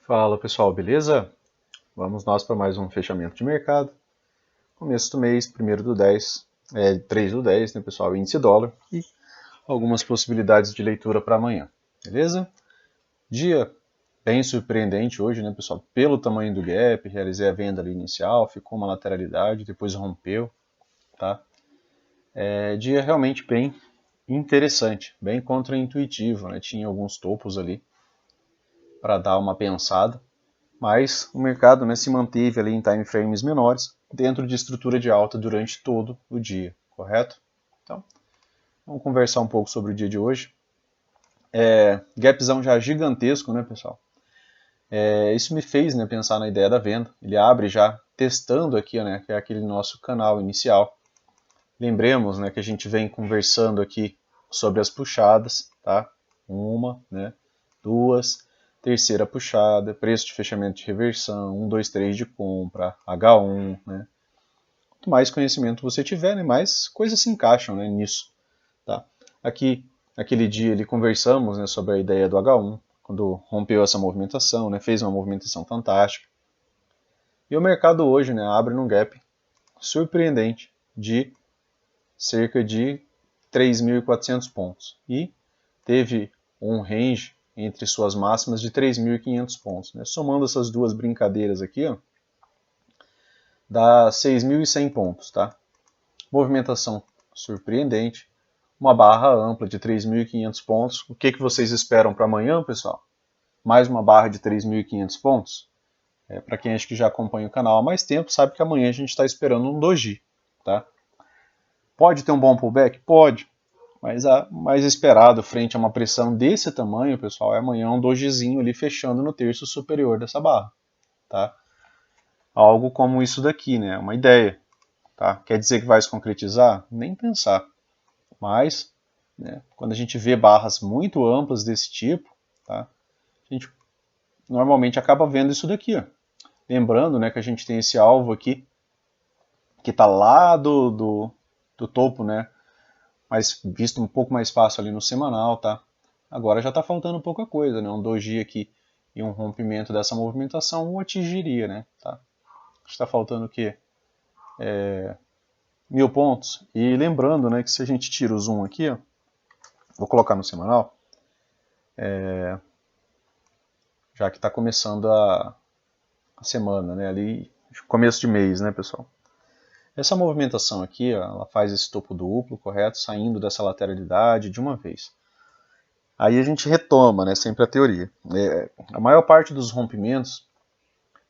Fala pessoal, beleza? Vamos nós para mais um fechamento de mercado. Começo do mês, 1º do 10, 3 do 10, né pessoal? Índice dólar e algumas possibilidades de leitura para amanhã, beleza? Dia bem surpreendente hoje, né pessoal? Pelo tamanho do gap, realizei a venda ali inicial, ficou uma lateralidade, depois rompeu, tá? Dia realmente bem interessante, bem contraintuitivo, né? Tinha alguns topos ali para dar uma pensada. Mas o mercado, né, se manteve ali em time frames menores, dentro de estrutura de alta durante todo o dia, correto? Então, vamos conversar um pouco sobre o dia de hoje. Gapzão já gigantesco, né, pessoal? Isso me fez, né, pensar na ideia da venda. Ele abre já testando aqui, né, que é aquele nosso canal inicial. Lembremos, né, que a gente vem conversando aqui sobre as puxadas, tá? Uma, né, duas, terceira puxada, preço de fechamento de reversão, 1, 2, 3 de compra, H1, né? Quanto mais conhecimento você tiver, né, mais coisas se encaixam, né, nisso, tá? Aqui, naquele dia, conversamos, né, sobre a ideia do H1, quando rompeu essa movimentação, né, fez uma movimentação fantástica. E o mercado hoje, né, abre num gap surpreendente de cerca de 3.400 pontos e teve um range entre suas máximas de 3.500 pontos. Né? Somando essas duas brincadeiras aqui, ó, dá 6.100 pontos. Tá? Movimentação surpreendente, uma barra ampla de 3.500 pontos. O que vocês esperam para amanhã, pessoal? Mais uma barra de 3.500 pontos? Para quem acho que já acompanha o canal há mais tempo, sabe que amanhã a gente está esperando um doji. Tá? Pode ter um bom pullback? Pode. Mas a mais esperado frente a uma pressão desse tamanho, pessoal, é amanhã um dojizinho ali fechando no terço superior dessa barra. Tá? Algo como isso daqui, né? Uma ideia. Tá? Quer dizer que vai se concretizar? Nem pensar. Mas, né, quando a gente vê barras muito amplas desse tipo, tá? A gente normalmente acaba vendo isso daqui. Ó. Lembrando, né, que a gente tem esse alvo aqui, que está lá do topo, né? Mas visto um pouco mais fácil ali no semanal, tá? Agora já está faltando pouca coisa, né? Um doji aqui e um rompimento dessa movimentação o atingiria, né? Tá? Está faltando o quê? 1.000 pontos. E lembrando, né, que se a gente tira o zoom aqui, ó, vou colocar no semanal, já que está começando a semana, né? Ali começo de mês, né, pessoal? Essa movimentação aqui, ó, ela faz esse topo duplo, correto? Saindo dessa lateralidade de uma vez. Aí a gente retoma, né, sempre a teoria. A maior parte dos rompimentos,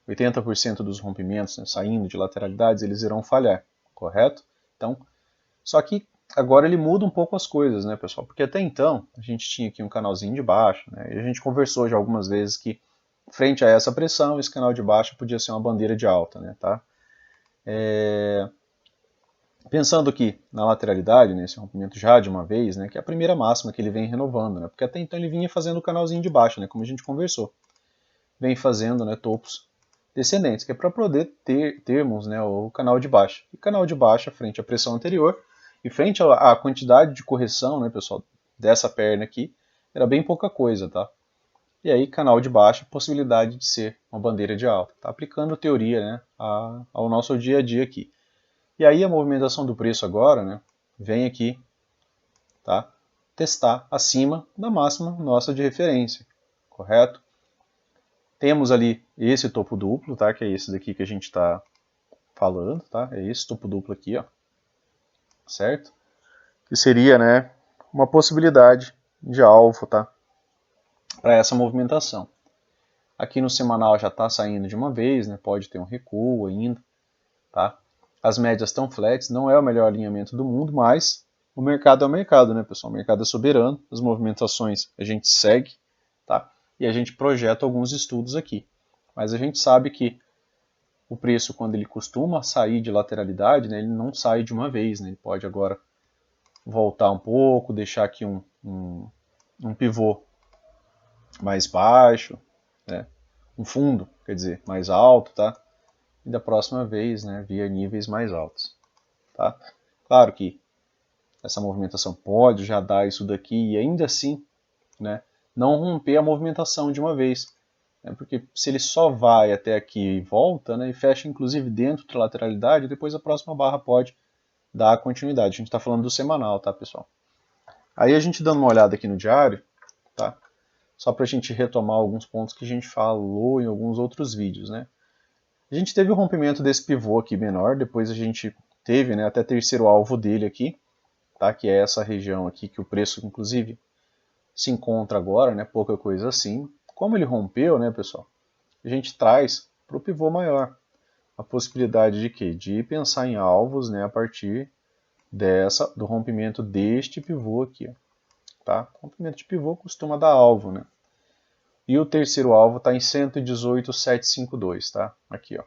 80% dos rompimentos, né, saindo de lateralidades, eles irão falhar, correto? Então, só que agora ele muda um pouco as coisas, né, pessoal? Porque até então a gente tinha aqui um canalzinho de baixo, né, e a gente conversou já algumas vezes que frente a essa pressão, esse canal de baixo podia ser uma bandeira de alta, né, tá? Pensando aqui na lateralidade, nesse rompimento já de uma vez, né, que é a primeira máxima que ele vem renovando, né, porque até então ele vinha fazendo o canalzinho de baixo, né, como a gente conversou. Vem fazendo, né, topos descendentes, que é para poder termos, né, o canal de baixa. E canal de baixa frente à pressão anterior e frente à quantidade de correção, né, pessoal, dessa perna aqui, era bem pouca coisa, tá? E aí, canal de baixa, possibilidade de ser uma bandeira de alta. Tá aplicando teoria, né, ao nosso dia a dia aqui. E aí a movimentação do preço agora, né, vem aqui, tá, testar acima da máxima nossa de referência, correto? Temos ali esse topo duplo, tá, que é esse daqui que a gente está falando, tá? É esse topo duplo aqui, ó, certo? Que seria, né, uma possibilidade de alvo, tá, para essa movimentação. Aqui no semanal já está saindo de uma vez, né? Pode ter um recuo ainda, tá? As médias estão flats, não é o melhor alinhamento do mundo, mas o mercado é o mercado, né, pessoal? O mercado é soberano, as movimentações a gente segue, tá? E a gente projeta alguns estudos aqui. Mas a gente sabe que o preço, quando ele costuma sair de lateralidade, né, ele não sai de uma vez, né? Ele pode agora voltar um pouco, deixar aqui um pivô mais baixo, né? Um fundo, quer dizer, mais alto, tá? E da próxima vez, né, via níveis mais altos, tá? Claro que essa movimentação pode já dar isso daqui e ainda assim, né, não romper a movimentação de uma vez. né? Porque se ele só vai até aqui e volta, né, e fecha inclusive dentro da lateralidade, depois a próxima barra pode dar continuidade. A gente está falando do semanal, tá, pessoal? Aí a gente dando uma olhada aqui no diário, tá? Só para a gente retomar alguns pontos que a gente falou em alguns outros vídeos, né? A gente teve o rompimento desse pivô aqui menor, depois a gente teve, né, até terceiro alvo dele aqui, tá? Que é essa região aqui que o preço, inclusive, se encontra agora, né? Pouca coisa assim. Como ele rompeu, né, pessoal? A gente traz para o pivô maior a possibilidade de quê? De pensar em alvos, né, a partir do rompimento deste pivô aqui, ó, tá? O rompimento de pivô costuma dar alvo, né? E o terceiro alvo está em 118,752, tá? Aqui, ó.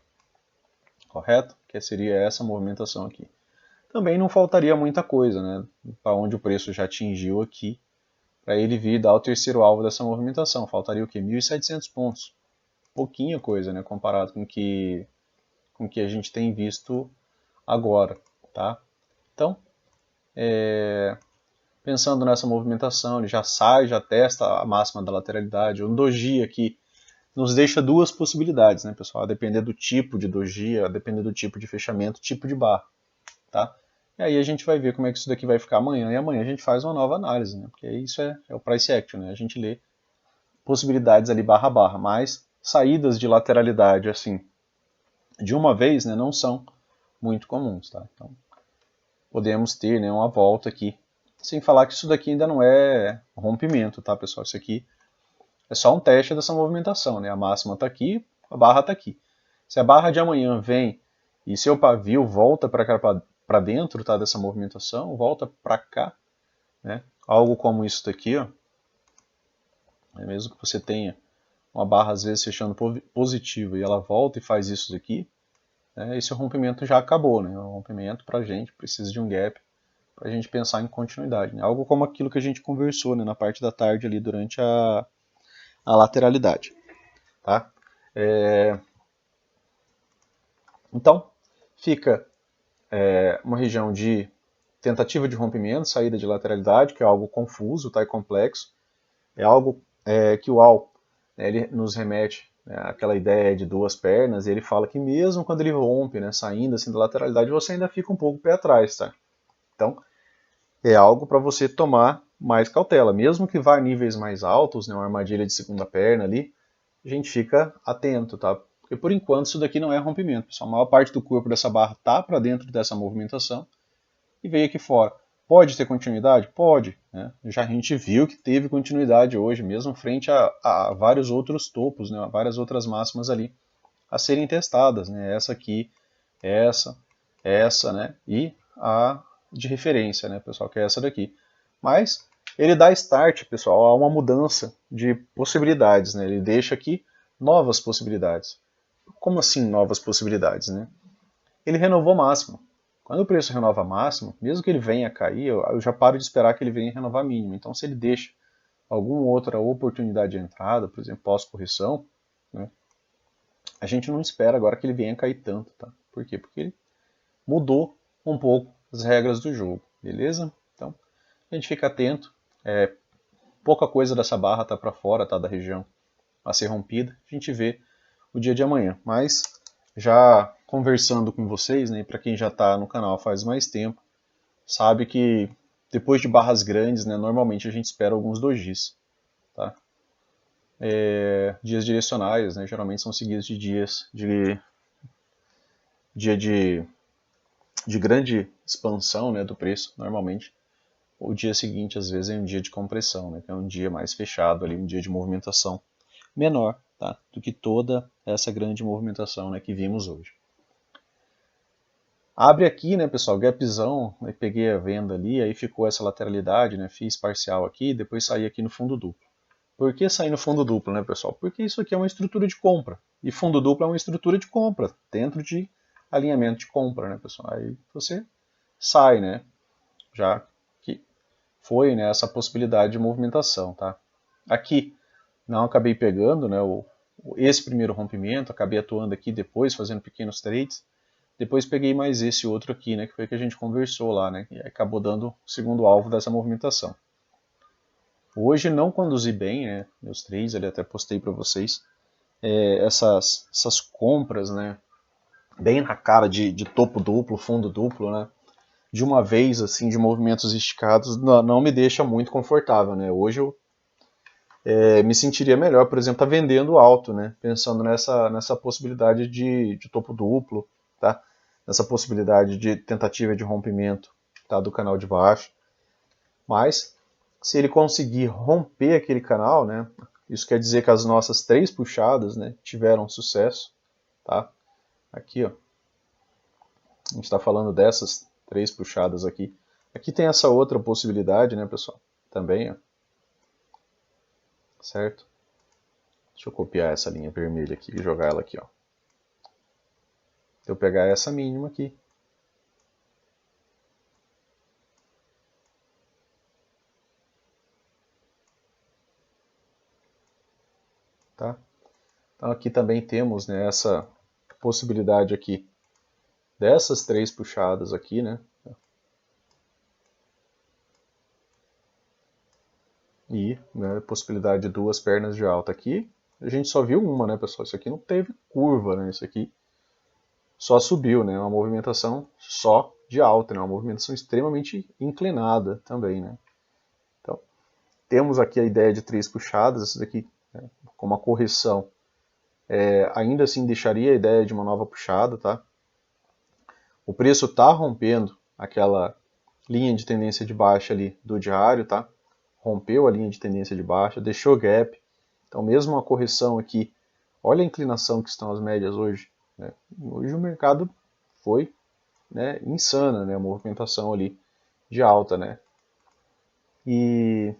Correto? Que seria essa movimentação aqui. Também não faltaria muita coisa, né? Para onde o preço já atingiu aqui, para ele vir dar o terceiro alvo dessa movimentação. Faltaria o quê? 1.700 pontos. Pouquinha coisa, né? Comparado com o que a gente tem visto agora, tá? Então, pensando nessa movimentação, ele já sai, já testa a máxima da lateralidade. O doji aqui nos deixa duas possibilidades, né, pessoal? A depender do tipo de doji, a depender do tipo de fechamento, tipo de barra, tá? E aí a gente vai ver como é que isso daqui vai ficar amanhã, e amanhã a gente faz uma nova análise, né? Porque isso é o price action, né? A gente lê possibilidades ali barra a barra, mas saídas de lateralidade, assim, de uma vez, né, não são muito comuns, tá? Então, podemos ter, né, uma volta aqui. Sem falar que isso daqui ainda não é rompimento, tá, pessoal? Isso aqui é só um teste dessa movimentação, né? A máxima está aqui, a barra está aqui. Se a barra de amanhã vem e seu pavio volta para dentro, tá, dessa movimentação, volta para cá, né? Algo como isso daqui, ó. É mesmo que você tenha uma barra às vezes fechando positiva e ela volta e faz isso daqui, né? Esse rompimento já acabou, né? O rompimento para a gente precisa de um gap para a gente pensar em continuidade, né? Algo como aquilo que a gente conversou, né, na parte da tarde ali durante a lateralidade, tá? Então, fica uma região de tentativa de rompimento, saída de lateralidade, que é algo confuso, tá, e complexo. É algo que o Al, né, ele nos remete, né, àquela ideia de duas pernas, e ele fala que mesmo quando ele rompe, né, saindo assim da lateralidade, você ainda fica um pouco pé atrás, tá? Então, é algo para você tomar mais cautela. Mesmo que vá a níveis mais altos, né, uma armadilha de segunda perna ali, a gente fica atento, tá? Porque por enquanto isso daqui não é rompimento, pessoal. A maior parte do corpo dessa barra está para dentro dessa movimentação e veio aqui fora. Pode ter continuidade? Pode. Né? Já a gente viu que teve continuidade hoje, mesmo frente a vários outros topos, né? A várias outras máximas ali a serem testadas. Né? Essa aqui, essa, né? E a de referência, né, pessoal, que é essa daqui. Mas ele dá start, pessoal, a uma mudança de possibilidades. Né? Ele deixa aqui novas possibilidades. Como assim novas possibilidades? Né? Ele renovou máximo. Quando o preço renova máximo, mesmo que ele venha a cair, eu já paro de esperar que ele venha renovar mínimo. Então, se ele deixa alguma outra oportunidade de entrada, por exemplo, pós-correção, né, a gente não espera agora que ele venha a cair tanto. Tá? Por quê? Porque ele mudou um pouco as regras do jogo, beleza? Então, a gente fica atento. Pouca coisa dessa barra está para fora, tá, da região a ser rompida. A gente vê o dia de amanhã. Mas já conversando com vocês, né, para quem já está no canal faz mais tempo, sabe que depois de barras grandes, né, normalmente a gente espera alguns dojis, tá? Dias direcionais, né, geralmente são seguidos de dias de grande expansão, né, do preço, normalmente. O dia seguinte, às vezes, é um dia de compressão, né, que é um dia mais fechado, ali, um dia de movimentação menor, tá, do que toda essa grande movimentação, né, que vimos hoje. Abre aqui, né, pessoal, gapzão, né, peguei a venda ali, aí ficou essa lateralidade, né, fiz parcial aqui, depois saí aqui no fundo duplo. Por que sair no fundo duplo, né, pessoal? Porque isso aqui é uma estrutura de compra, e fundo duplo é uma estrutura de compra, dentro de alinhamento de compra, né, pessoal? Aí você sai, né, já que foi, né, essa possibilidade de movimentação, tá? Aqui não acabei pegando, né, esse primeiro rompimento, acabei atuando aqui depois, fazendo pequenos trades. Depois peguei mais esse outro aqui, né, que foi que a gente conversou lá, né, e acabou dando o segundo alvo dessa movimentação. Hoje não conduzi bem, né, meus trades, ali até postei para vocês. essas compras, né, bem na cara de topo duplo, fundo duplo, né, de uma vez, assim, de movimentos esticados, não me deixa muito confortável, né. Hoje eu me sentiria melhor, por exemplo, tá vendendo alto, né, pensando nessa possibilidade de topo duplo, tá, nessa possibilidade de tentativa de rompimento, tá, do canal de baixo. Mas, se ele conseguir romper aquele canal, né, isso quer dizer que as nossas 3 puxadas, né, tiveram sucesso, tá? Aqui, ó, a gente está falando dessas 3 puxadas aqui. Aqui tem essa outra possibilidade, né, pessoal? Também, ó, certo? Deixa eu copiar essa linha vermelha aqui e jogar ela aqui, ó. Se eu pegar essa mínima aqui, tá? Então aqui também temos, né, essa possibilidade aqui dessas 3 puxadas aqui, né? E, né, possibilidade de 2 pernas de alta aqui. A gente só viu uma, né, pessoal? Isso aqui não teve curva, né? Isso aqui só subiu, né? Uma movimentação só de alta, né? Uma movimentação extremamente inclinada também, né? Então, temos aqui a ideia de 3 puxadas. Isso daqui, né, com uma correção, ainda assim deixaria a ideia de uma nova puxada, tá? O preço está rompendo aquela linha de tendência de baixa ali do diário, tá? Rompeu a linha de tendência de baixa, deixou gap. Então, mesmo uma correção aqui, olha a inclinação que estão as médias hoje, né? Hoje o mercado foi, né, insana, né, a movimentação ali de alta, né? E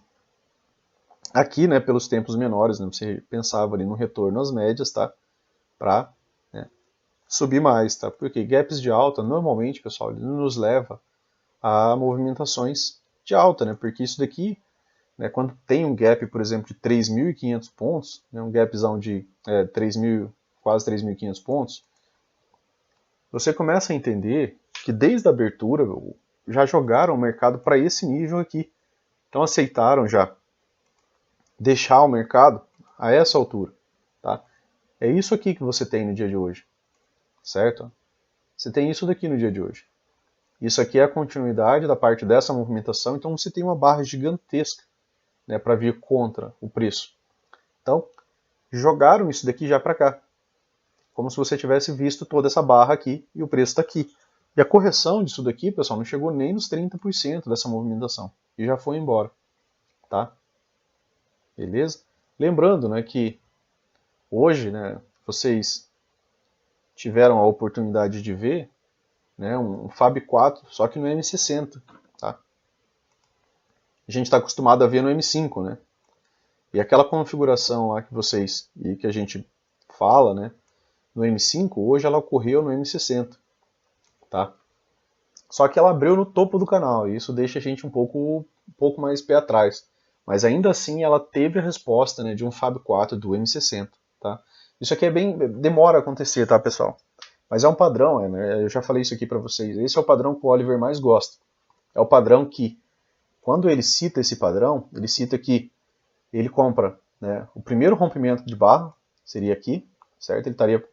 aqui, né, pelos tempos menores, né, você pensava ali no retorno às médias, tá? Para, né, subir mais, tá? Porque gaps de alta, normalmente, pessoal, ele nos leva a movimentações de alta, né? Porque isso daqui, né, quando tem um gap, por exemplo, de 3.500 pontos, né, um gapzão de 3.000, quase 3.500 pontos, você começa a entender que desde a abertura já jogaram o mercado para esse nível aqui. Então aceitaram já deixar o mercado a essa altura. Tá? É isso aqui que você tem no dia de hoje, certo? Você tem isso daqui no dia de hoje. Isso aqui é a continuidade da parte dessa movimentação, então você tem uma barra gigantesca, né, para vir contra o preço. Então, jogaram isso daqui já para cá, como se você tivesse visto toda essa barra aqui e o preço está aqui. E a correção disso daqui, pessoal, não chegou nem nos 30% dessa movimentação e já foi embora, tá? Beleza? Lembrando, né, que hoje, né, vocês tiveram a oportunidade de ver, né, um Fab 4, só que no M60, tá? A gente está acostumado a ver no M5, né? E aquela configuração lá que vocês e que a gente fala, né, no M5, hoje ela ocorreu no M60, tá? Só que ela abriu no topo do canal, e isso deixa a gente um pouco mais pé atrás. Mas ainda assim ela teve a resposta, né, de um Fab 4 do M60, tá? Isso aqui demora a acontecer, tá, pessoal? Mas é um padrão, né? Eu já falei isso aqui para vocês. Esse é o padrão que o Oliver mais gosta. É o padrão que, quando ele cita esse padrão, ele cita que ele compra, né, o primeiro rompimento de barra, seria aqui, certo? Ele estaria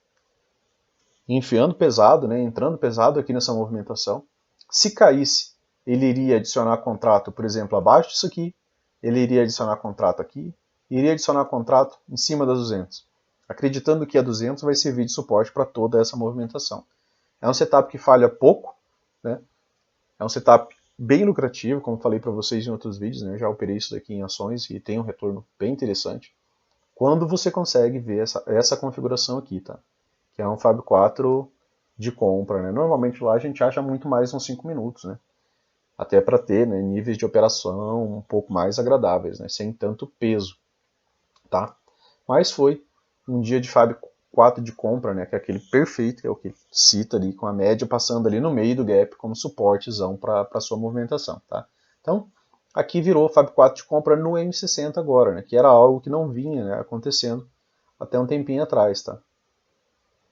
enfiando pesado, né, entrando pesado aqui nessa movimentação. Se caísse, ele iria adicionar contrato, por exemplo, abaixo disso aqui, ele iria adicionar contrato aqui, iria adicionar contrato em cima das 200, acreditando que a 200 vai servir de suporte para toda essa movimentação. É um setup que falha pouco, né? É um setup bem lucrativo, como falei para vocês em outros vídeos, né? Eu já operei isso daqui em ações e tem um retorno bem interessante. Quando você consegue ver essa configuração aqui, tá? Que é um Fab 4 de compra, né? Normalmente lá a gente acha muito mais uns 5 minutos, né? Até para ter, né, níveis de operação um pouco mais agradáveis, né? Sem tanto peso, tá? Mas foi um dia de Fab 4 de compra, né? Que é aquele perfeito, que é o que cita ali, com a média passando ali no meio do gap como suportezão para sua movimentação, tá? Então, aqui virou Fab 4 de compra no M60 agora, né? Que era algo que não vinha, né, acontecendo até um tempinho atrás, tá?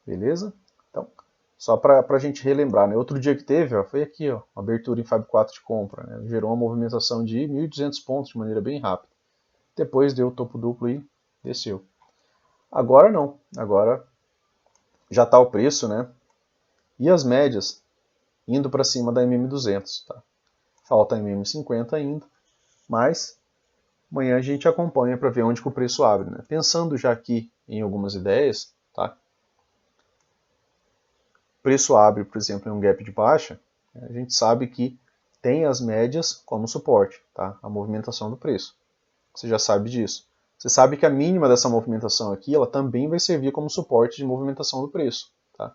Beleza? Então, só para a gente relembrar, né? Outro dia que teve, ó, foi aqui, ó, abertura em Fab 4 de compra, né? Gerou uma movimentação de 1.200 pontos de maneira bem rápida. Depois deu topo duplo e desceu. Agora não, agora já está o preço, né? E as médias indo para cima da MM200, tá? Falta a MM50 ainda, mas amanhã a gente acompanha para ver onde que o preço abre, né? Pensando já aqui em algumas ideias, tá? O preço abre, por exemplo, em um gap de baixa, a gente sabe que tem as médias como suporte, tá? A movimentação do preço. Você já sabe disso. Você sabe que a mínima dessa movimentação aqui, ela também vai servir como suporte de movimentação do preço, tá?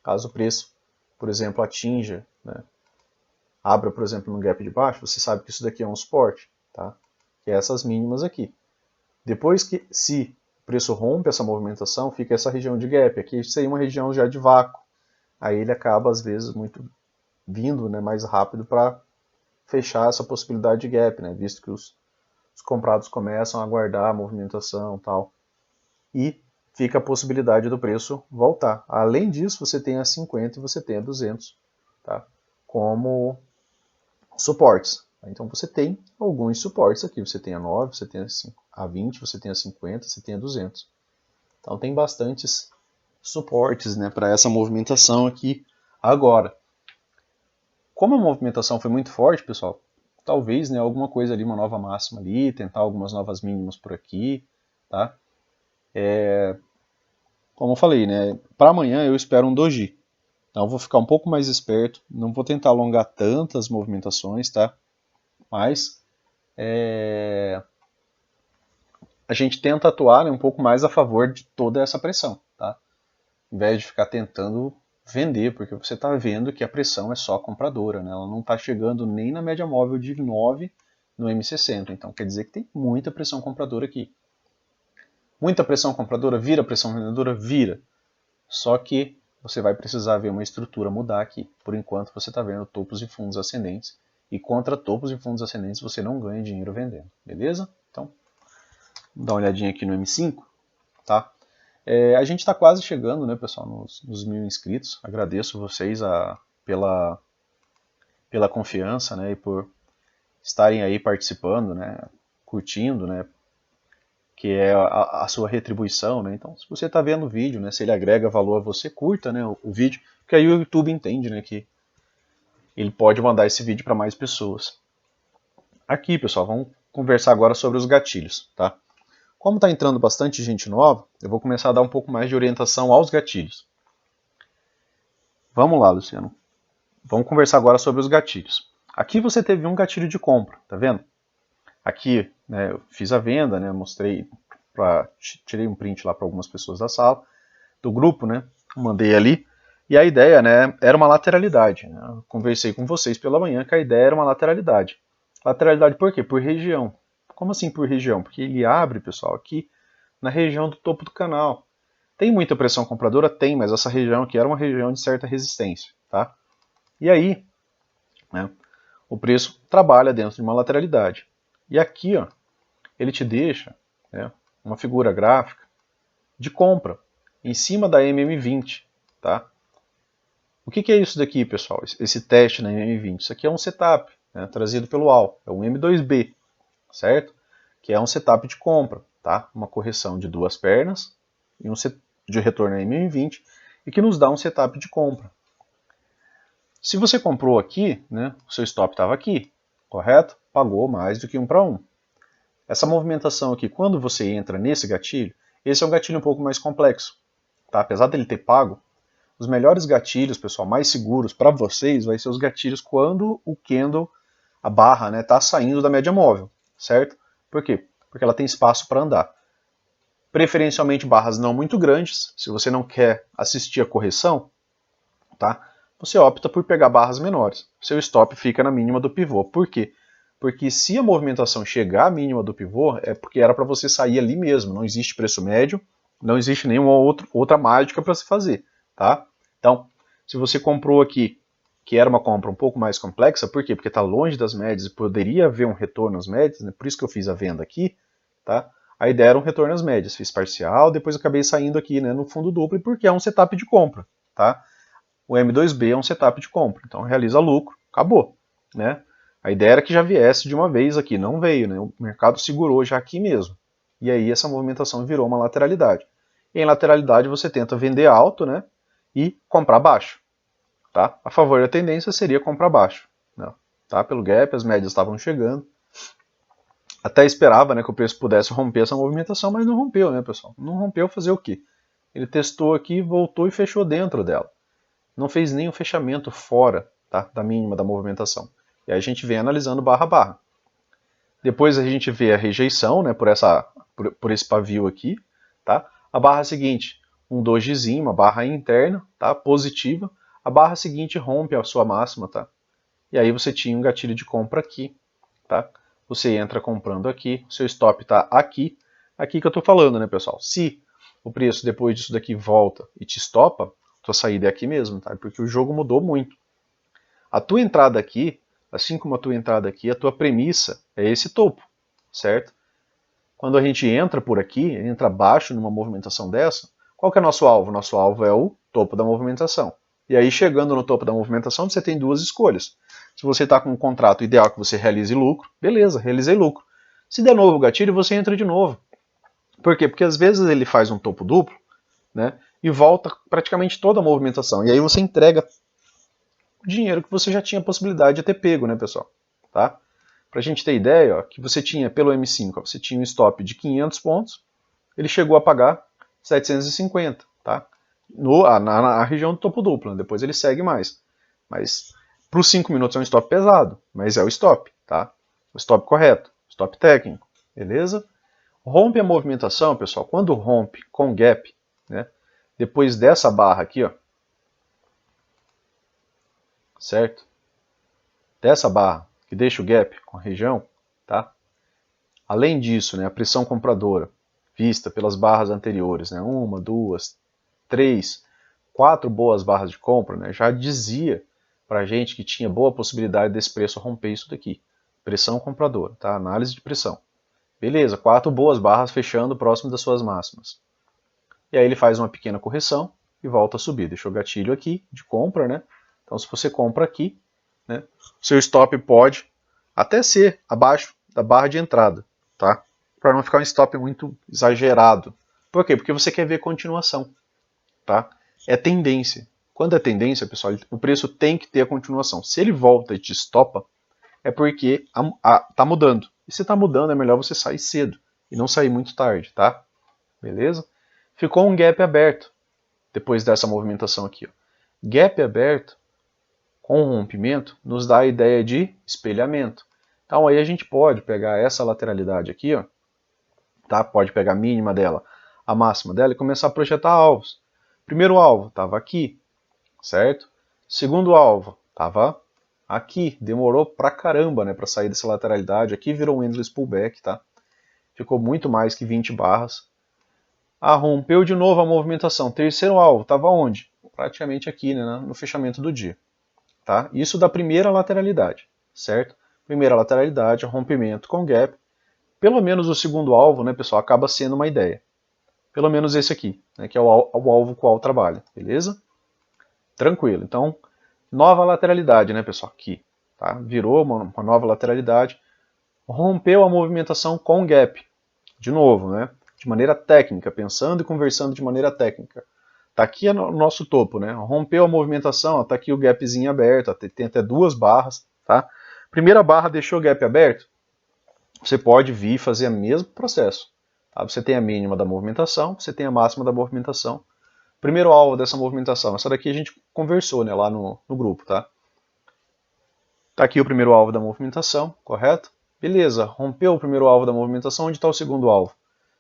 Caso o preço, por exemplo, atinja, né, abra, por exemplo, no gap de baixo, você sabe que isso daqui é um suporte, tá? Que é essas mínimas aqui. Depois que, se o preço rompe essa movimentação, fica essa região de gap. Aqui seria uma região já de vácuo. Aí ele acaba, às vezes, muito vindo, né, mais rápido para fechar essa possibilidade de gap, né, visto que os comprados começam a aguardar a movimentação e tal. E fica a possibilidade do preço voltar. Além disso, você tem a 50 e você tem a 200, tá? Como suportes. Então você tem alguns suportes aqui. Você tem a 9, você tem a 20, você tem a 50, você tem a 200. Então tem bastantes suportes, né, para essa movimentação aqui agora. Como a movimentação foi muito forte, pessoal, talvez, né, alguma coisa ali, uma nova máxima ali, tentar algumas novas mínimas por aqui, tá? Como eu falei, né, para amanhã eu espero um doji. Então eu vou ficar um pouco mais esperto, não vou tentar alongar tantas movimentações, tá? Mas a gente tenta atuar, né, um pouco mais a favor de toda essa pressão, tá? Em vez de ficar tentando vender, porque você está vendo que a pressão é só compradora, né? Ela não está chegando nem na média móvel de 9 no M60, então quer dizer que tem muita pressão compradora aqui. Muita pressão compradora vira pressão vendedora? Vira. Só que você vai precisar ver uma estrutura mudar aqui. Por enquanto você está vendo topos e fundos ascendentes, e contra topos e fundos ascendentes você não ganha dinheiro vendendo, beleza? Então, vamos dar uma olhadinha aqui no M5, tá? A gente está quase chegando, né, pessoal, nos 1000 inscritos. Agradeço vocês pela confiança, né, e por estarem aí participando, né, curtindo, né, que é a sua retribuição, né? Então, se você está vendo o vídeo, né, se ele agrega valor a você, curta, né, o vídeo, porque aí o YouTube entende, né, que ele pode mandar esse vídeo para mais pessoas. Aqui, pessoal, vamos conversar agora sobre os gatilhos, tá? Como está entrando bastante gente nova, eu vou começar a dar um pouco mais de orientação aos gatilhos. Vamos lá, Luciano. Vamos conversar agora sobre os gatilhos. Aqui você teve um gatilho de compra, tá vendo? Aqui, né, eu fiz a venda, né, mostrei, tirei um print lá para algumas pessoas da sala, do grupo, né, mandei ali, e a ideia, né, era uma lateralidade. Né? Eu conversei com vocês pela manhã que a ideia era uma lateralidade. Lateralidade por quê? Por região. Como assim por região? Porque ele abre, pessoal, aqui na região do topo do canal. Tem muita pressão compradora? Tem, mas essa região aqui era uma região de certa resistência, tá? E aí, né, o preço trabalha dentro de uma lateralidade. E aqui, ó, ele te deixa, né, uma figura gráfica de compra em cima da MM20, tá? O que é isso daqui, pessoal? Esse teste na MM20? Isso aqui é um setup, né, trazido pelo AL, é um M2B, certo? Que é um setup de compra, tá? Uma correção de duas pernas e um de retorno na MM20 e que nos dá um setup de compra. Se você comprou aqui, né, o seu stop estava aqui, correto? Pagou mais do que 1 para 1. Essa movimentação aqui, quando você entra nesse gatilho, esse é um gatilho um pouco mais complexo, tá? Apesar dele ter pago, os melhores gatilhos, pessoal, mais seguros para vocês, vai ser os gatilhos quando o candle, a barra, né, tá saindo da média móvel, certo? Por quê? Porque ela tem espaço para andar. Preferencialmente barras não muito grandes, se você não quer assistir a correção, tá? Você opta por pegar barras menores. Seu stop fica na mínima do pivô. Por quê? Porque se a movimentação chegar à mínima do pivô, é porque era para você sair ali mesmo. Não existe preço médio, não existe nenhuma outra mágica para se fazer, tá? Então, se você comprou aqui, que era uma compra um pouco mais complexa, por quê? Porque está longe das médias e poderia haver um retorno às médias, né? Por isso que eu fiz a venda aqui, tá? A ideia era um retorno às médias. Fiz parcial, depois acabei saindo aqui, né, no fundo duplo, porque é um setup de compra, tá? O M2B é um setup de compra, então realiza lucro, acabou, né? A ideia era que já viesse de uma vez aqui, não veio, né? O mercado segurou já aqui mesmo. E aí essa movimentação virou uma lateralidade. Em lateralidade você tenta vender alto, né, e comprar baixo. Tá? A favor da tendência seria comprar baixo. Né? Tá? Pelo gap, as médias estavam chegando. Até esperava, né, que o preço pudesse romper essa movimentação, mas não rompeu, né, pessoal? Não rompeu, fazer o quê? Ele testou aqui, voltou e fechou dentro dela. Não fez nenhum fechamento fora, tá, da mínima da movimentação. E aí a gente vem analisando barra a barra. Depois a gente vê a rejeição, né, por esse pavio aqui. Tá? A barra seguinte, um dojizinho, uma barra interna, tá, positiva. A barra seguinte rompe a sua máxima, tá? E aí você tinha um gatilho de compra aqui, tá? Você entra comprando aqui, seu stop está aqui. Aqui que eu estou falando, né, pessoal? Se o preço depois disso daqui volta e te estopa, tua saída é aqui mesmo, tá? Porque o jogo mudou muito. A tua entrada aqui, assim como a tua entrada aqui, a tua premissa é esse topo, certo? Quando a gente entra por aqui, entra abaixo numa movimentação dessa, qual que é nosso alvo? Nosso alvo é o topo da movimentação. E aí, chegando no topo da movimentação, você tem duas escolhas. Se você está com um contrato ideal que você realize lucro, beleza, realizei lucro. Se der novo gatilho, você entra de novo. Por quê? Porque às vezes ele faz um topo duplo, né, e volta praticamente toda a movimentação. E aí você entrega o dinheiro que você já tinha possibilidade de ter pego, né, pessoal? Tá? Para a gente ter ideia, ó, que você tinha pelo M5, ó, você tinha um stop de 500 pontos, ele chegou a pagar 750, tá? Na região do topo duplo, né? Depois ele segue mais. Mas para os 5 minutos é um stop pesado, mas é o stop, tá? O stop correto, stop técnico, beleza? Rompe a movimentação, pessoal, quando rompe com gap, né? Depois dessa barra aqui, ó, certo? Dessa barra que deixa o gap com a região, tá? Além disso, né, a pressão compradora vista pelas barras anteriores, né, 1, 2, 3, 4 boas barras de compra, né, já dizia para a gente que tinha boa possibilidade desse preço romper isso daqui. Pressão compradora, tá? Análise de pressão. Beleza, 4 boas barras fechando próximo das suas máximas. E aí ele faz uma pequena correção e volta a subir. Deixou o gatilho aqui de compra, né? Então se você compra aqui, né, seu stop pode até ser abaixo da barra de entrada, tá? Para não ficar um stop muito exagerado. Por quê? Porque você quer ver continuação, tá? É tendência. Quando é tendência, pessoal, o preço tem que ter a continuação. Se ele volta e te estopa, é porque tá mudando. E se tá mudando, é melhor você sair cedo e não sair muito tarde, tá? Beleza? Ficou um gap aberto depois dessa movimentação aqui, ó. Gap aberto com rompimento nos dá a ideia de espelhamento. Então aí a gente pode pegar essa lateralidade aqui, ó, tá? Pode pegar a mínima dela, a máxima dela e começar a projetar alvos. Primeiro alvo estava aqui, certo? Segundo alvo estava aqui, demorou pra caramba, né, para sair dessa lateralidade. Aqui virou um endless pullback, tá? Ficou muito mais que 20 barras. Ah, rompeu de novo a movimentação. Terceiro alvo estava onde? Praticamente aqui, né, no fechamento do dia. Tá? Isso da primeira lateralidade, certo? Primeira lateralidade, rompimento com gap. Pelo menos o segundo alvo, né, pessoal, acaba sendo uma ideia. Pelo menos esse aqui, né, que é o alvo qual trabalha, beleza? Tranquilo. Então, nova lateralidade, né, pessoal? Aqui, tá? Virou uma nova lateralidade. Rompeu a movimentação com gap. De novo, né? De maneira técnica, pensando e conversando de maneira técnica. Tá aqui o nosso topo, né? Rompeu a movimentação, ó, tá aqui o gapzinho aberto, ó, tem até duas barras, tá? Primeira barra deixou o gap aberto, você pode vir fazer o mesmo processo. Tá? Você tem a mínima da movimentação, você tem a máxima da movimentação. Primeiro alvo dessa movimentação, essa daqui a gente conversou, né, lá no grupo, tá? Tá aqui o primeiro alvo da movimentação, correto? Beleza, rompeu o primeiro alvo da movimentação, onde está o segundo alvo?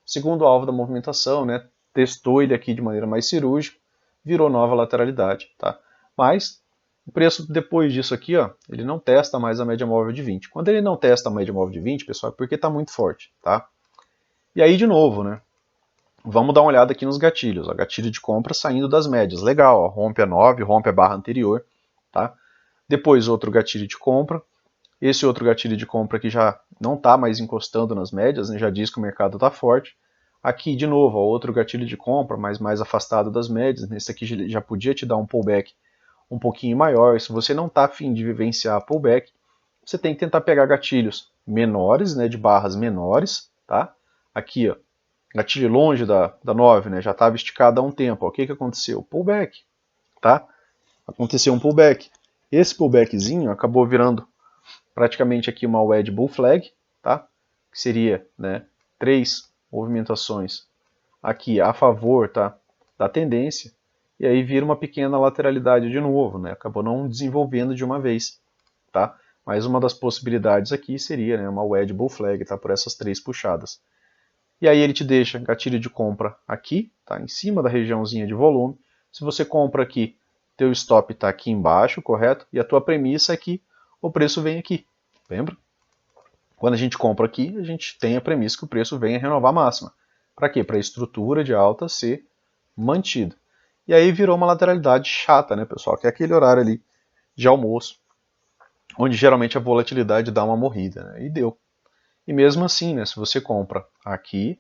Segundo alvo da movimentação, né? Testou ele aqui de maneira mais cirúrgica, virou nova lateralidade, tá? Mas o preço depois disso aqui, ó, ele não testa mais a média móvel de 20. Quando ele não testa a média móvel de 20, pessoal, é porque está muito forte, tá? E aí, de novo, né? Vamos dar uma olhada aqui nos gatilhos. Ó, gatilho de compra saindo das médias. Legal, ó, rompe a 9, rompe a barra anterior, tá? Depois outro gatilho de compra. Esse outro gatilho de compra aqui já não está mais encostando nas médias, né? Já diz que o mercado está forte. Aqui, de novo, ó, outro gatilho de compra, mas mais afastado das médias. Esse aqui já podia te dar um pullback um pouquinho maior. Se você não está afim de vivenciar pullback, você tem que tentar pegar gatilhos menores, né, de barras menores, tá? Aqui, ó, gatilho longe da 9, né? Já estava esticado há um tempo. Ó. O que aconteceu? Pullback, tá? Aconteceu um pullback. Esse pullbackzinho acabou virando praticamente aqui uma wedge bull flag, tá? Que seria, né, 3 movimentações aqui a favor, tá, da tendência, e aí vira uma pequena lateralidade de novo, né? Acabou não desenvolvendo de uma vez, tá? Mas uma das possibilidades aqui seria, né, uma wedge bull flag, tá, por essas 3 puxadas. E aí ele te deixa gatilho de compra aqui, tá, em cima da regiãozinha de volume. Se você compra aqui, teu stop está aqui embaixo, correto? E a tua premissa é que o preço vem aqui, lembra? Quando a gente compra aqui, a gente tem a premissa que o preço venha renovar a máxima. Para quê? Para a estrutura de alta ser mantida. E aí virou uma lateralidade chata, né, pessoal? Que é aquele horário ali de almoço, onde geralmente a volatilidade dá uma morrida, né? E deu. E mesmo assim, né, se você compra aqui,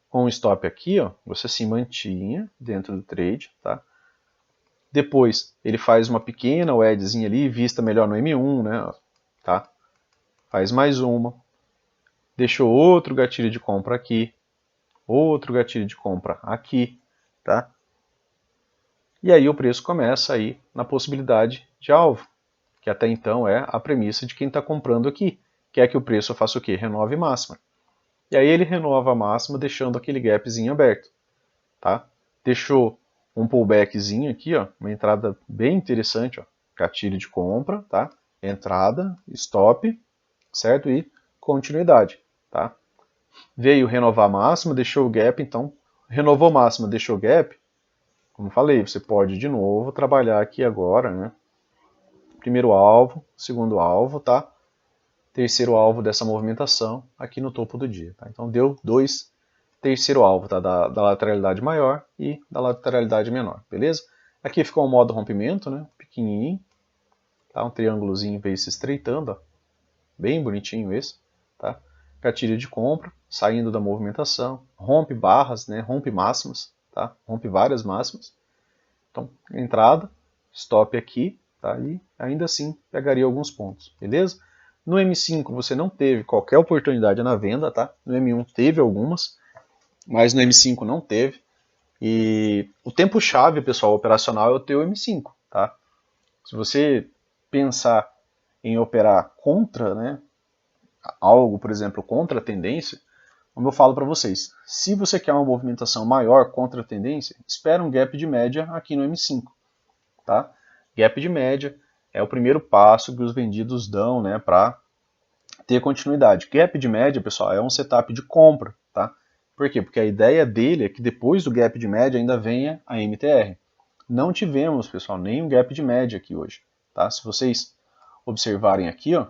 com o stop aqui, ó, você se mantinha dentro do trade, tá? Depois ele faz uma pequena wedgezinha ali, vista melhor no M1, né? Tá? Faz mais uma, deixou outro gatilho de compra aqui, outro gatilho de compra aqui, tá? E aí o preço começa aí na possibilidade de alvo, que até então é a premissa de quem está comprando aqui, que é que o preço faça o quê? Renove máxima. E aí ele renova a máxima deixando aquele gapzinho aberto, tá? Deixou um pullbackzinho aqui, ó, uma entrada bem interessante, ó, gatilho de compra, tá? Entrada, stop, certo? E continuidade, tá? Veio renovar a máxima, deixou o gap, então renovou máxima, deixou o gap. Como falei, você pode de novo trabalhar aqui agora, né? Primeiro alvo, segundo alvo, tá? Terceiro alvo dessa movimentação aqui no topo do dia, tá? Então deu 2 terceiro alvo, tá? Da lateralidade maior e da lateralidade menor, beleza? Aqui ficou um modo rompimento, né? Pequenininho, tá? Um triângulozinho veio se estreitando, ó. Bem bonitinho esse, tá? Gatilho de compra, saindo da movimentação, rompe barras, né? Rompe máximas, tá? Rompe várias máximas. Então, entrada, stop aqui, tá? E ainda assim pegaria alguns pontos, beleza? No M5 você não teve qualquer oportunidade na venda, tá? No M1 teve algumas, mas no M5 não teve. E o tempo-chave, pessoal, operacional é o teu M5, tá? Se você pensar em operar contra, né, algo, por exemplo, contra a tendência, como eu falo para vocês, se você quer uma movimentação maior contra a tendência, espera um gap de média aqui no M5, tá? Gap de média é o primeiro passo que os vendidos dão, né, para ter continuidade. Gap de média, pessoal, é um setup de compra, tá? Por quê? Porque a ideia dele é que depois do gap de média ainda venha a MTR. Não tivemos, pessoal, nenhum gap de média aqui hoje, tá? Se vocês observarem aqui, ó,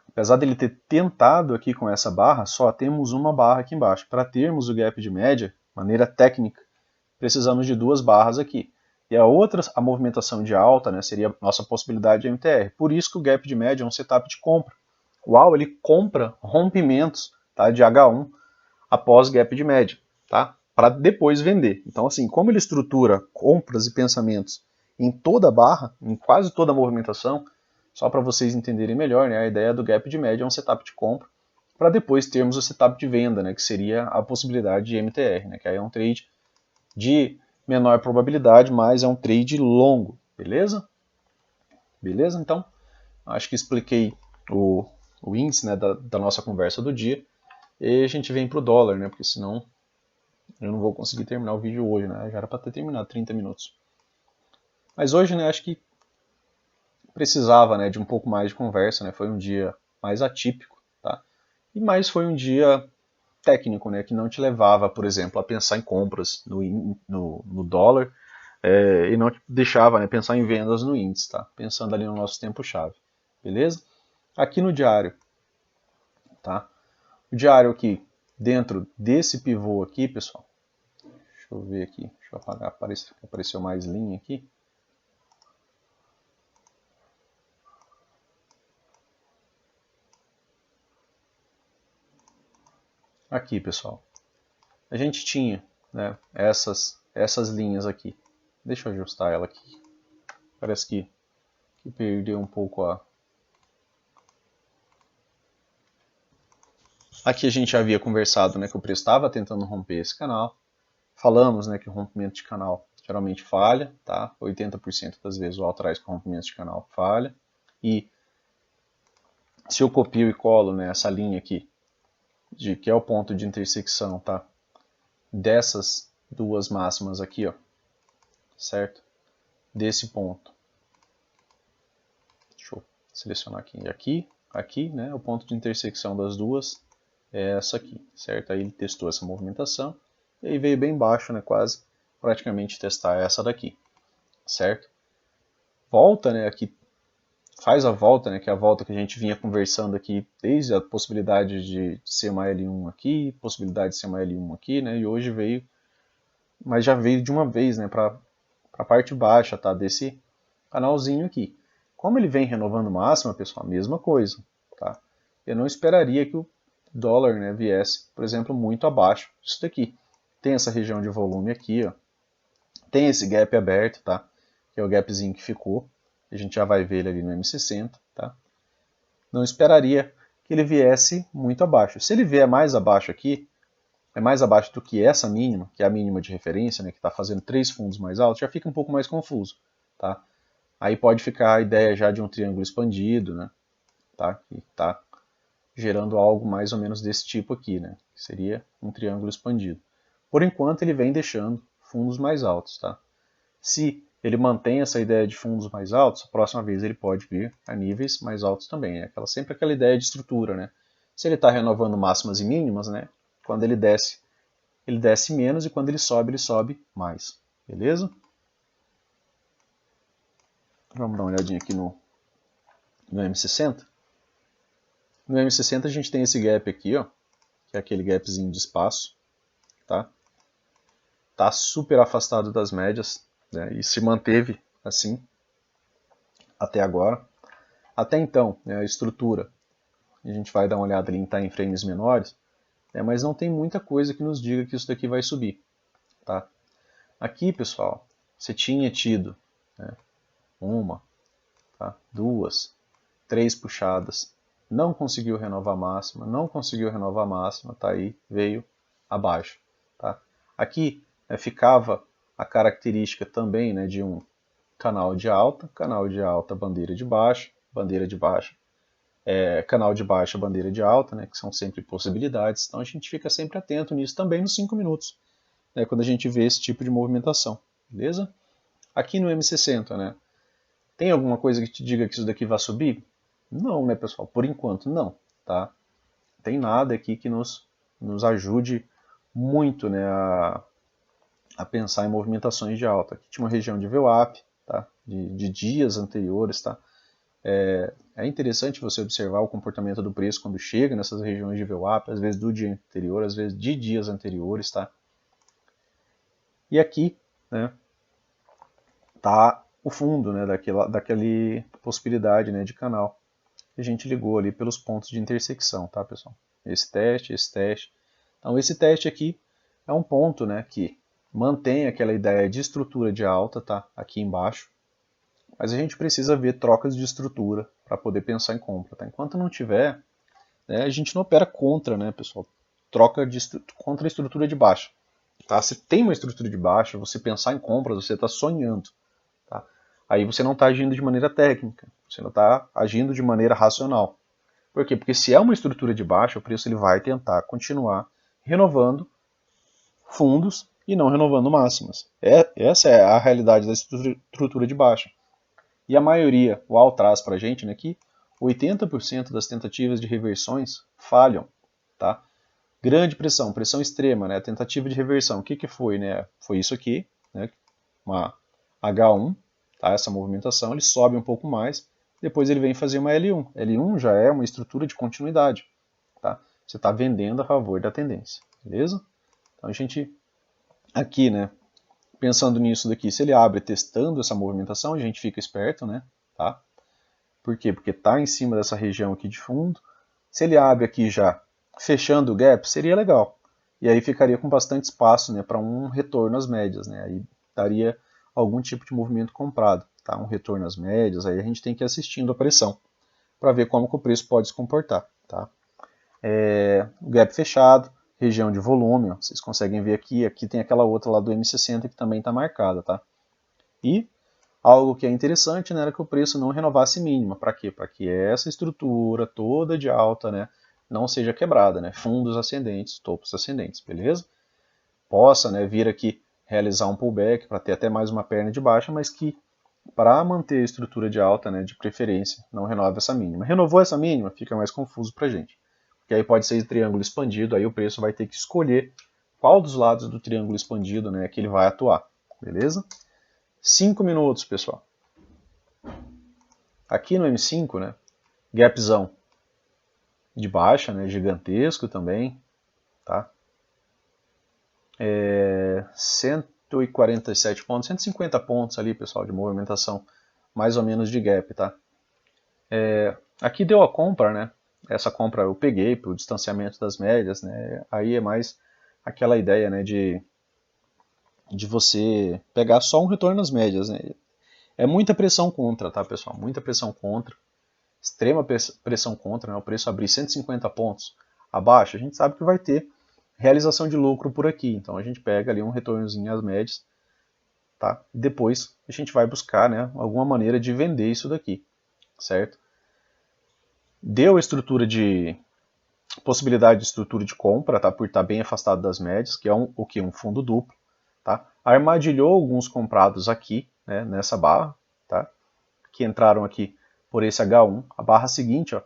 apesar dele ter tentado aqui com essa barra, só temos uma barra aqui embaixo. Para termos o gap de média, maneira técnica, precisamos de 2 barras aqui. E a outra, a movimentação de alta, né, seria a nossa possibilidade de MTR. Por isso que o gap de média é um setup de compra. O AL ele compra rompimentos, tá, de H1 após gap de média, tá, para depois vender. Então, assim, como ele estrutura compras e pensamentos em toda a barra, em quase toda a movimentação, só para vocês entenderem melhor, né, a ideia do gap de média é um setup de compra para depois termos o setup de venda, né, que seria a possibilidade de MTR, né, que aí é um trade de menor probabilidade, mas é um trade longo, beleza? Beleza? Então, acho que expliquei o índice, né, da nossa conversa do dia. E a gente vem para o dólar, né, porque senão eu não vou conseguir terminar o vídeo hoje, né, já era para ter terminado 30 minutos. Mas hoje, né, acho que precisava, né, de um pouco mais de conversa, né, foi um dia mais atípico, tá? E mais foi um dia técnico, né, que não te levava, por exemplo, a pensar em compras no dólar, e não te deixava, né, pensar em vendas no índice, tá? Pensando ali no nosso tempo-chave, beleza? Aqui no diário, tá? O diário aqui, dentro desse pivô aqui, pessoal, deixa eu ver aqui, deixa eu apagar, apareceu mais linha aqui. Aqui, pessoal, a gente tinha, né, essas linhas aqui. Deixa eu ajustar ela aqui. Parece que perdeu um pouco Aqui a gente já havia conversado, né, que o preço estava tentando romper esse canal. Falamos, né, que o rompimento de canal geralmente falha, tá? 80% das vezes o authorized com rompimento de canal falha. E se eu copio e colo, né, essa linha aqui, que é o ponto de intersecção, tá? Dessas duas máximas aqui, ó, certo? Desse ponto. Deixa eu selecionar aqui, né? O ponto de intersecção das duas é essa aqui, certo? Aí ele testou essa movimentação e aí veio bem baixo, né? Quase praticamente testar essa daqui, certo? Volta, né? Aqui faz a volta, né? Que é a volta que a gente vinha conversando aqui desde a possibilidade de ser uma L1 aqui, possibilidade de ser uma L1 aqui, né? E hoje veio, mas já veio de uma vez, né? Para a parte baixa, tá? Desse canalzinho aqui. Como ele vem renovando máxima, pessoal, a mesma coisa, tá? Eu não esperaria que o dólar, né, viesse, por exemplo, muito abaixo disso daqui. Tem essa região de volume aqui, ó. Tem esse gap aberto, tá? Que é o gapzinho que ficou. A gente já vai ver ele ali no M60, tá? Não esperaria que ele viesse muito abaixo. Se ele vier mais abaixo aqui, é mais abaixo do que essa mínima, que é a mínima de referência, né, que está fazendo 3 fundos mais altos, já fica um pouco mais confuso, tá? Aí pode ficar a ideia já de um triângulo expandido, né? Tá? Que está gerando algo mais ou menos desse tipo aqui, né? Que seria um triângulo expandido. Por enquanto ele vem deixando fundos mais altos, tá? Se ele mantém essa ideia de fundos mais altos, a próxima vez ele pode vir a níveis mais altos também. É sempre aquela ideia de estrutura, né? Se ele está renovando máximas e mínimas, né? Quando ele desce menos e quando ele sobe mais. Beleza? Vamos dar uma olhadinha aqui no M60. No M60 a gente tem esse gap aqui, ó, que é aquele gapzinho de espaço, tá? Tá super afastado das médias, né? E se manteve assim até agora. Até então, né, a estrutura, a gente vai dar uma olhada ali em time frames menores, né, mas não tem muita coisa que nos diga que isso daqui vai subir, tá? Aqui, pessoal, você tinha tido, né, uma, tá, duas, três puxadas, não conseguiu renovar a máxima, não conseguiu renovar a máxima, tá aí, veio abaixo. Tá? Aqui ficava a característica também, né, de um canal de alta, bandeira de baixa, canal de baixa, bandeira de alta, né, que são sempre possibilidades, então a gente fica sempre atento nisso também nos 5 minutos, né, quando a gente vê esse tipo de movimentação, beleza? Aqui no M60, né, tem alguma coisa que te diga que isso daqui vai subir? Não, né, pessoal? Por enquanto, não. Tá? Tem nada aqui que nos ajude muito, né, a pensar em movimentações de alta. Aqui tinha uma região de VWAP, tá? de dias anteriores. Tá? É interessante você observar o comportamento do preço quando chega nessas regiões de VWAP, às vezes do dia anterior, às vezes de dias anteriores. Tá? E aqui, né, tá o fundo, né, daquela possibilidade, né, de canal. A gente ligou ali pelos pontos de intersecção, tá, pessoal? Esse teste. Então, esse teste aqui é um ponto, né, que mantém aquela ideia de estrutura de alta, tá, aqui embaixo, mas a gente precisa ver trocas de estrutura para poder pensar em compra, tá? Enquanto não tiver, né, a gente não opera contra, né, pessoal? Contra a estrutura de baixa. Tá? Se tem uma estrutura de baixa, você pensar em compras, você está sonhando. Tá? Aí você não está agindo de maneira técnica, você não está agindo de maneira racional. Por quê? Porque se é uma estrutura de baixa, o preço ele vai tentar continuar renovando fundos e não renovando máximas. Essa é a realidade da estrutura de baixa. E a maioria, o AL traz para a gente, né, que 80% das tentativas de reversões falham. Tá? Grande pressão, pressão extrema, né, tentativa de reversão. O que foi? Né? Foi isso aqui, né, uma H1, tá? Essa movimentação, ele sobe um pouco mais, depois ele vem fazer uma L1. L1 já é uma estrutura de continuidade. Tá? Você está vendendo a favor da tendência, beleza? Então a gente, aqui, né, pensando nisso daqui, se ele abre testando essa movimentação, a gente fica esperto, né? Tá? Por quê? Porque está em cima dessa região aqui de fundo. Se ele abre aqui já fechando o gap, seria legal. E aí ficaria com bastante espaço, né, para um retorno às médias. Né? Aí daria algum tipo de movimento comprado. Tá? Um retorno às médias, aí a gente tem que ir assistindo a pressão para ver como que o preço pode se comportar. Tá? Gap fechado, região de volume, ó, vocês conseguem ver aqui, aqui tem aquela outra lá do M60 que também está marcada, tá? E algo que é interessante, né, era que o preço não renovasse mínima. Para quê? Para que essa estrutura toda de alta, né, não seja quebrada, né, fundos ascendentes, topos ascendentes, beleza? Possa, né, vir aqui realizar um pullback para ter até mais uma perna de baixa, mas que para manter a estrutura de alta, né, de preferência, não renove essa mínima. Renovou essa mínima, fica mais confuso para a gente. Porque aí pode ser triângulo expandido, aí o preço vai ter que escolher qual dos lados do triângulo expandido, né, que ele vai atuar, beleza? 5 minutos, pessoal. Aqui no M5, né, gapzão de baixa, né, gigantesco também, tá? 147 pontos, 150 pontos ali, pessoal, de movimentação, mais ou menos de gap, tá? Aqui deu a compra, né? Essa compra eu peguei para o distanciamento das médias, né? Aí é mais aquela ideia, né, de você pegar só um retorno nas médias, né? É muita pressão contra, tá, pessoal? Muita pressão contra, extrema pressão contra, né? O preço abrir 150 pontos abaixo, a gente sabe que vai ter realização de lucro por aqui. Então a gente pega ali um retornozinho às médias, tá? E depois a gente vai buscar, né, alguma maneira de vender isso daqui, certo? Deu a estrutura de possibilidade de estrutura de compra, tá? Por estar bem afastado das médias, que é o que? Um fundo duplo, tá? Armadilhou alguns comprados aqui, né, nessa barra, tá? Que entraram aqui por esse H1. A barra seguinte, ó,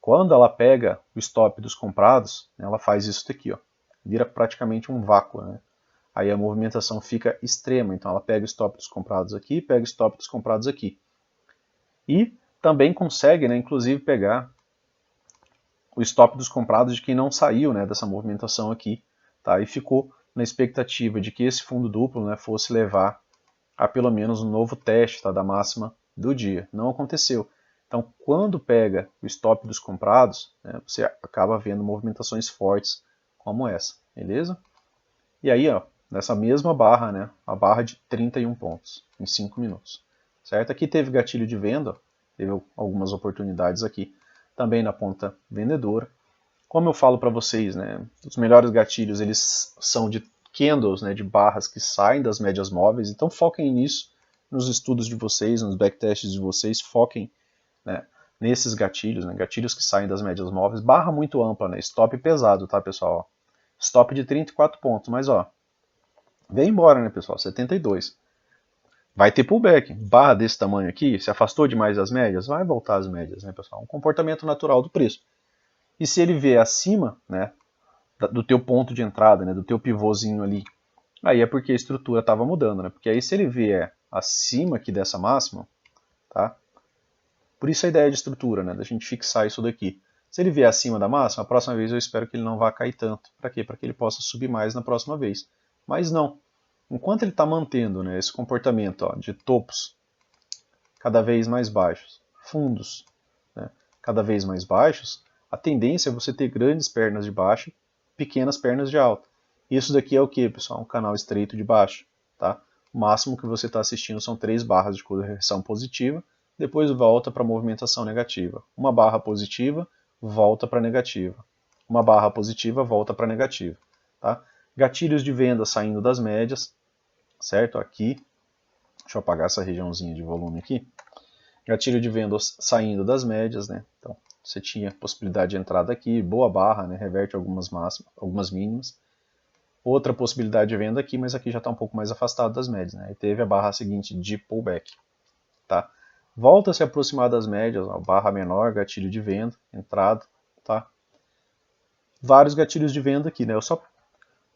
quando ela pega o stop dos comprados, ela faz isso daqui, ó, vira praticamente um vácuo, né? Aí a movimentação fica extrema, então ela pega o stop dos comprados aqui, pega o stop dos comprados aqui. E também consegue, né, inclusive, pegar o stop dos comprados de quem não saiu, né, dessa movimentação aqui, tá? E ficou na expectativa de que esse fundo duplo, né, fosse levar a pelo menos um novo teste, tá, da máxima do dia. Não aconteceu. Então, quando pega o stop dos comprados, né, você acaba vendo movimentações fortes como essa, beleza? E aí, ó, nessa mesma barra, né, a barra de 31 pontos em 5 minutos, certo? Aqui teve gatilho de venda, teve algumas oportunidades aqui, também na ponta vendedora. Como eu falo para vocês, né, os melhores gatilhos eles são de candles, né, de barras que saem das médias móveis, então foquem nisso, nos estudos de vocês, nos backtests de vocês, foquem, né, nesses gatilhos, né, gatilhos que saem das médias móveis, barra muito ampla, né, stop pesado, tá, pessoal? Stop de 34 pontos, mas ó, vem embora, né, pessoal, 72. Vai ter pullback, barra desse tamanho aqui, se afastou demais das médias, vai voltar às médias, né, pessoal? Um comportamento natural do preço. E se ele vier acima, né, do teu ponto de entrada, né, do teu pivôzinho ali, aí é porque a estrutura estava mudando, né? Porque aí se ele vier acima aqui dessa máxima, tá? Por isso a ideia de estrutura, né, da gente fixar isso daqui. Se ele vier acima da máxima, a próxima vez eu espero que ele não vá cair tanto. Para quê? Para que ele possa subir mais na próxima vez. Mas não. Enquanto ele está mantendo, né, esse comportamento, ó, de topos cada vez mais baixos, fundos, né, cada vez mais baixos, a tendência é você ter grandes pernas de baixa, pequenas pernas de alta. Isso daqui é o que, pessoal? Um canal estreito de baixo, tá? O máximo que você está assistindo são 3 barras de correção positiva, depois volta para a movimentação negativa. Uma barra positiva, volta para negativa. Uma barra positiva, volta para negativa. Tá? Gatilhos de venda saindo das médias, certo? Aqui, deixa eu apagar essa regiãozinha de volume aqui. Gatilho de venda saindo das médias, né? Então, você tinha possibilidade de entrada aqui, boa barra, né? Reverte algumas máximas, algumas mínimas. Outra possibilidade de venda aqui, mas aqui já está um pouco mais afastado das médias, né? E teve a barra seguinte de pullback, tá? Volta a se aproximar das médias, ó, barra menor, gatilho de venda, entrada, tá? Vários gatilhos de venda aqui, né? Eu só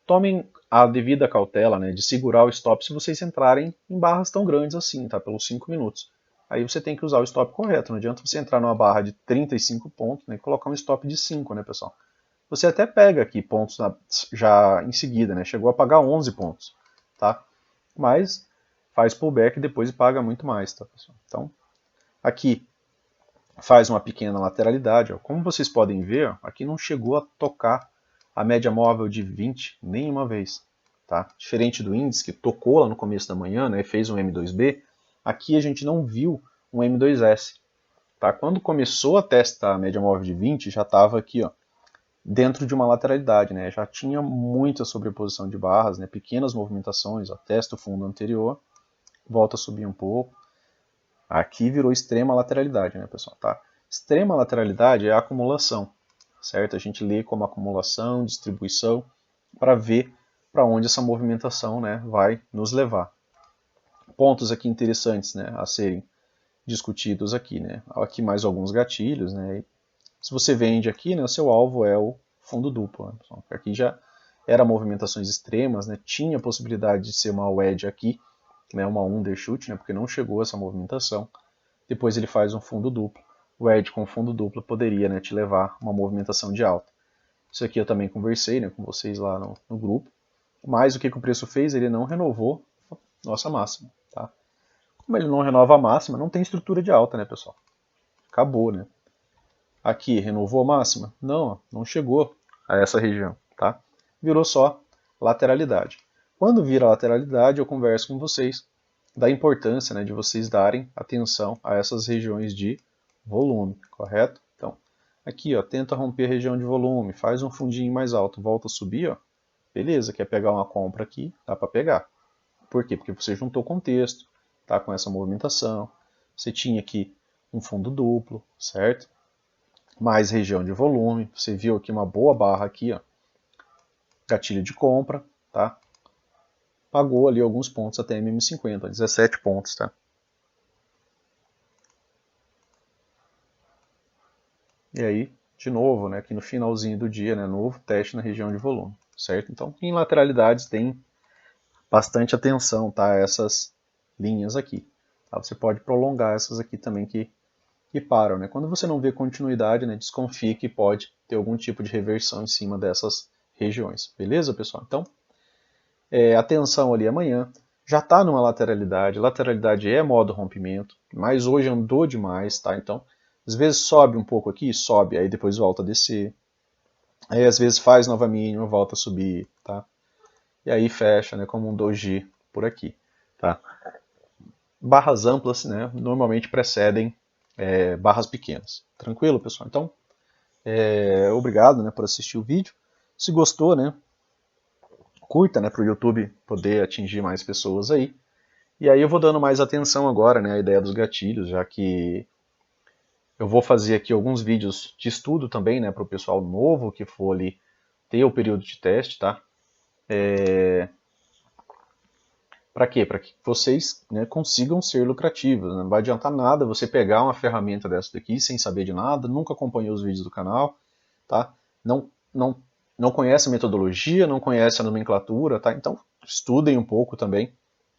tomem a devida cautela, né, de segurar o stop se vocês entrarem em barras tão grandes assim, tá? Pelos 5 minutos. Aí você tem que usar o stop correto. Não adianta você entrar numa barra de 35 pontos, né, e colocar um stop de 5, né, pessoal? Você até pega aqui pontos já em seguida, né? Chegou a pagar 11 pontos, tá? Mas faz pullback depois e paga muito mais, tá, pessoal? Então, aqui faz uma pequena lateralidade. Ó. Como vocês podem ver, ó, aqui não chegou a tocar a média móvel de 20 nenhuma vez. Tá? Diferente do índice, que tocou lá no começo da manhã, né, fez um M2B, aqui a gente não viu um M2S. Tá? Quando começou a testar a média móvel de 20, já estava aqui, ó, dentro de uma lateralidade, né? Já tinha muita sobreposição de barras, né? Pequenas movimentações, ó, testa o fundo anterior, volta a subir um pouco. Aqui virou extrema lateralidade, né, pessoal? Tá? Extrema lateralidade é a acumulação, certo? A gente lê como acumulação, distribuição, para ver para onde essa movimentação, né, vai nos levar. Pontos aqui interessantes, né, a serem discutidos aqui, né? Aqui mais alguns gatilhos, né? Se você vende aqui, né, o seu alvo é o fundo duplo. Né, pessoal? Aqui já era movimentações extremas, né? Tinha a possibilidade de ser uma wedge aqui, né, uma undershoot, né, porque não chegou essa movimentação. Depois ele faz um fundo duplo. O wedge com fundo duplo poderia, né, te levar a uma movimentação de alta. Isso aqui eu também conversei, né, com vocês lá no grupo. Mas o que o preço fez? Ele não renovou nossa máxima. Tá? Como ele não renova a máxima, não tem estrutura de alta, né, pessoal? Acabou, né? Aqui, renovou a máxima? Não, não chegou a essa região, tá? Virou só lateralidade. Quando vira lateralidade, eu converso com vocês da importância, né, de vocês darem atenção a essas regiões de volume, correto? Então, aqui, ó, tenta romper a região de volume, faz um fundinho mais alto, volta a subir, ó, beleza, quer pegar uma compra aqui, dá para pegar. Por quê? Porque você juntou contexto, tá, com essa movimentação, você tinha aqui um fundo duplo, certo? Mais região de volume, você viu aqui uma boa barra aqui, ó, gatilho de compra, tá? Pagou ali alguns pontos até MM50, 17 pontos, tá? E aí, de novo, né, aqui no finalzinho do dia, né, novo teste na região de volume, certo? Então, em lateralidades tem bastante atenção, tá? Essas linhas aqui. Tá? Você pode prolongar essas aqui também que param, né? Quando você não vê continuidade, né, desconfie que pode ter algum tipo de reversão em cima dessas regiões. Beleza, pessoal? Então, atenção ali amanhã. Já está numa lateralidade. Lateralidade é modo rompimento, mas hoje andou demais, tá? Então, às vezes sobe um pouco aqui, sobe, aí depois volta a descer. Aí às vezes faz nova mínima, volta a subir, tá? E aí fecha, né, como um doji por aqui, tá? Barras amplas, né, normalmente precedem barras pequenas. Tranquilo, pessoal? Então, obrigado, né, por assistir o vídeo. Se gostou, né, curta, né, para o YouTube poder atingir mais pessoas aí. E aí eu vou dando mais atenção agora, né, à ideia dos gatilhos, já que eu vou fazer aqui alguns vídeos de estudo também, né, para o pessoal novo que for ali ter o período de teste, tá? Para quê? Para que vocês, né, consigam ser lucrativos. Não vai adiantar nada você pegar uma ferramenta dessa daqui sem saber de nada, nunca acompanhou os vídeos do canal, tá? Não conhece a metodologia, não conhece a nomenclatura, tá? Então estudem um pouco também,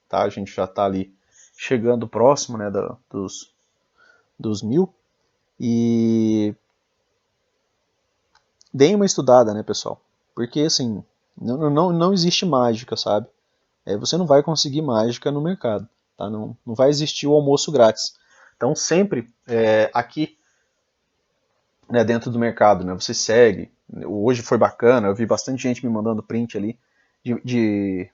tá? A gente já está ali chegando próximo, né, dos 1000 e deem uma estudada, né, pessoal? Porque assim, não existe mágica, sabe? Você não vai conseguir mágica no mercado, tá? Não vai existir o almoço grátis. Então sempre aqui, né, dentro do mercado, né, você segue. Hoje foi bacana, eu vi bastante gente me mandando print ali de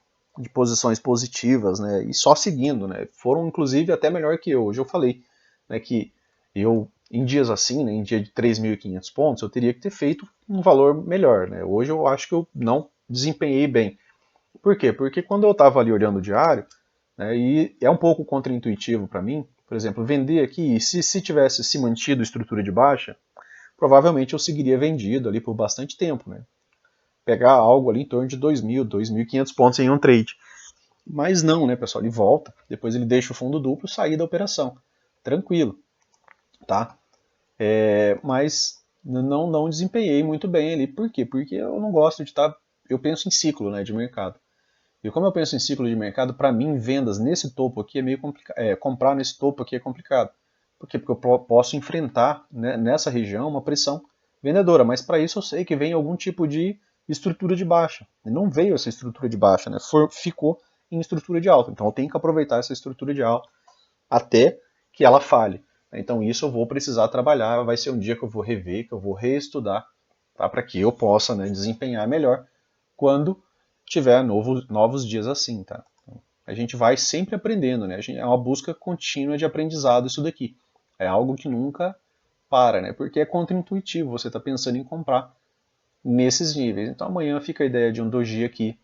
posições positivas, né, e só seguindo, né, foram inclusive até melhor que eu. Hoje eu falei, né, que eu, em dias assim, né, em dia de 3.500 pontos, eu teria que ter feito um valor melhor, né. Hoje eu acho que eu não desempenhei bem. Por quê? Porque quando eu estava ali olhando o diário, né, e é um pouco contraintuitivo para mim, por exemplo, vender aqui, se tivesse se mantido estrutura de baixa, provavelmente eu seguiria vendido ali por bastante tempo, né? Pegar algo ali em torno de 2.000, 2.500 pontos em um trade. Mas não, né, pessoal? Ele volta, depois ele deixa o fundo duplo sair da operação. Tranquilo, tá? Mas não desempenhei muito bem ali. Por quê? Porque eu não gosto de estar... Eu penso em ciclo, né, de mercado. E como eu penso em ciclo de mercado, para mim, vendas nesse topo aqui é meio complicado. Comprar nesse topo aqui é complicado. Por quê? Porque eu posso enfrentar, né, nessa região uma pressão vendedora, mas para isso eu sei que vem algum tipo de estrutura de baixa. E não veio essa estrutura de baixa, né? Ficou em estrutura de alta. Então eu tenho que aproveitar essa estrutura de alta até que ela falhe. Então isso eu vou precisar trabalhar, vai ser um dia que eu vou rever, que eu vou reestudar, tá? Para que eu possa, né, desempenhar melhor quando tiver novos dias assim, tá? A gente vai sempre aprendendo, né? É uma busca contínua de aprendizado isso daqui. É algo que nunca para, né? Porque é contraintuitivo, você está pensando em comprar nesses níveis. Então amanhã fica a ideia de um doji aqui,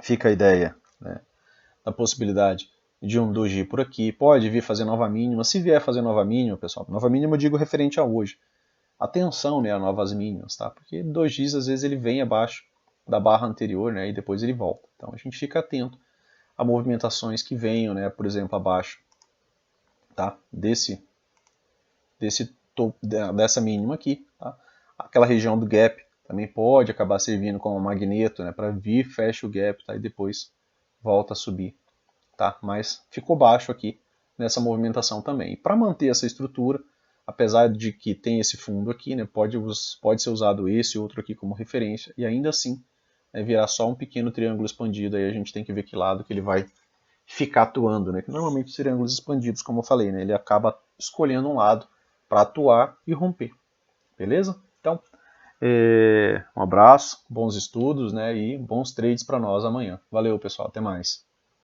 fica a ideia, né, da possibilidade de um doji por aqui, pode vir fazer nova mínima. Se vier fazer nova mínima, pessoal, nova mínima eu digo referente a hoje. Atenção, né, a novas mínimas, tá? Porque dojis às vezes ele vem abaixo da barra anterior, né, e depois ele volta. Então a gente fica atento a movimentações que venham, né, por exemplo, abaixo, tá, dessa mínima aqui, tá? Aquela região do gap também pode acabar servindo como magneto, né, para vir, fecha o gap, tá, e depois volta a subir, tá? Mas ficou baixo aqui nessa movimentação também. E para manter essa estrutura, apesar de que tem esse fundo aqui, né, pode ser usado esse outro aqui como referência, e ainda assim, né, virar só um pequeno triângulo expandido, aí a gente tem que ver que lado que ele vai ficar atuando, né? Que normalmente os triângulos expandidos, como eu falei, né, ele acaba escolhendo um lado para atuar e romper, beleza? Então, um abraço, bons estudos, né, e bons trades para nós amanhã. Valeu, pessoal, até mais.